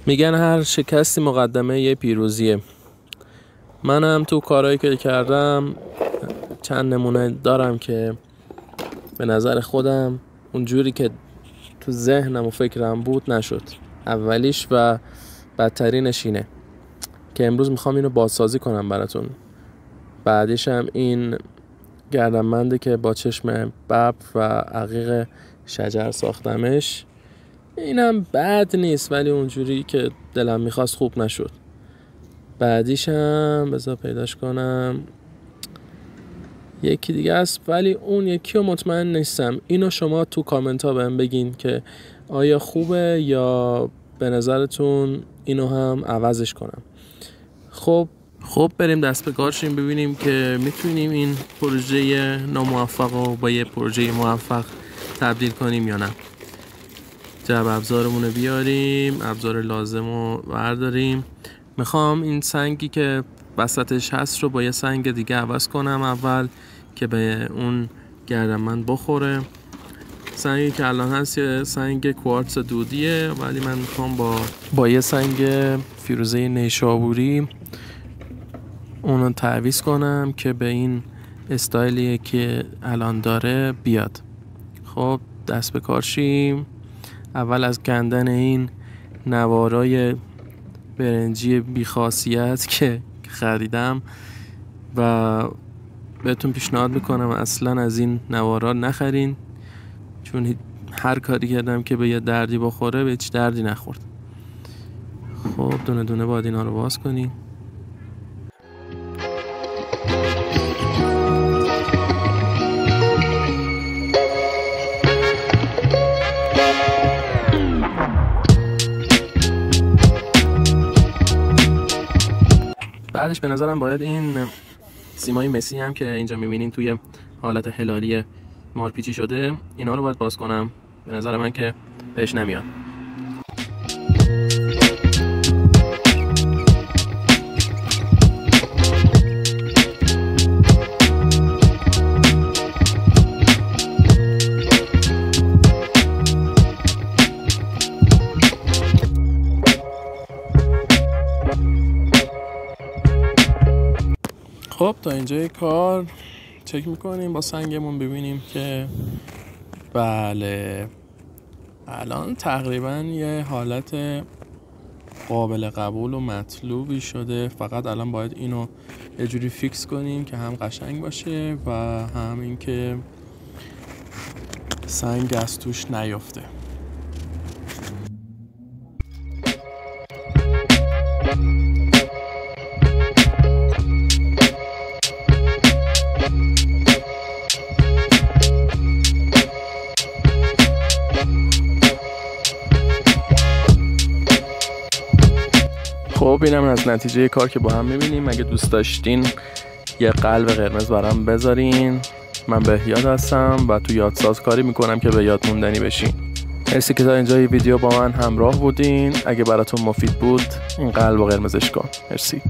میگن هر شکستی مقدمه یه پیروزیه. منم تو کارهایی که کردم چند نمونه دارم که به نظر خودم اونجوری که تو ذهنم و فکرم بود نشد. اولیش و بدترینش اینه که امروز میخوام اینو بازسازی کنم براتون. بعدیش هم این گردنبنده که با چشم ببر و عقیق شجر ساختمش، اینم بد نیست ولی اونجوری که دلم میخواست خوب نشد. بعدیش هم بذار پیداش کنم، یکی دیگه است ولی اون یکی رو مطمئن نیستم. اینو شما تو کامنت ها بهم بگین که آیا خوبه یا به نظرتون اینو هم عوضش کنم. خب بریم دست به کار شیم ببینیم که میتونیم این پروژه ناموفق رو با یه پروژه موفق تبدیل کنیم یا نه. جعبه ابزارمون رو بیاریم، ابزار لازم رو برداریم. میخوام این سنگی که وسطش هست رو با یه سنگ دیگه عوض کنم اول که به اون گردنبند بخوره. سنگی که الان هست یه سنگ کوارتز دودیه ولی من میخوام با یه سنگ فیروزه نیشابوری اونو تعویض کنم که به این استایلی که الان داره بیاد. خب دست به کار شیم. اول از کندن این نوارای برنجی بیخاصیت که خریدم و بهتون پیشنهاد میکنم اصلا از این نوارا نخرین، چون هر کاری کردم که به یه دردی بخوره به هیچ دردی نخورد. خب دونه دونه باید اینا رو باز کنیم. بعدش به نظرم باید این سیمای مسی هم که اینجا میبینین توی حالت هلالی مارپیچی شده، اینا رو باید باز کنم. به نظر من که بهش نمیاد. خب تا اینجای کار چک میکنیم با سنگمون ببینیم که بله الان تقریبا یه حالت قابل قبول و مطلوبی شده. فقط الان باید اینو یه جوری فیکس کنیم که هم قشنگ باشه و هم این که سنگ از توش نیفته. خب اینم از نتیجه کار که با هم میبینیم. اگه دوست داشتین یه قلب قرمز برام بذارین. من بهیاد هستم و تو یادساز کاری میکنم که به یاد موندنی بشین. مرسی که تا اینجای ویدیو با من همراه بودین. اگه براتون مفید بود این قلب قرمزش کن. مرسی.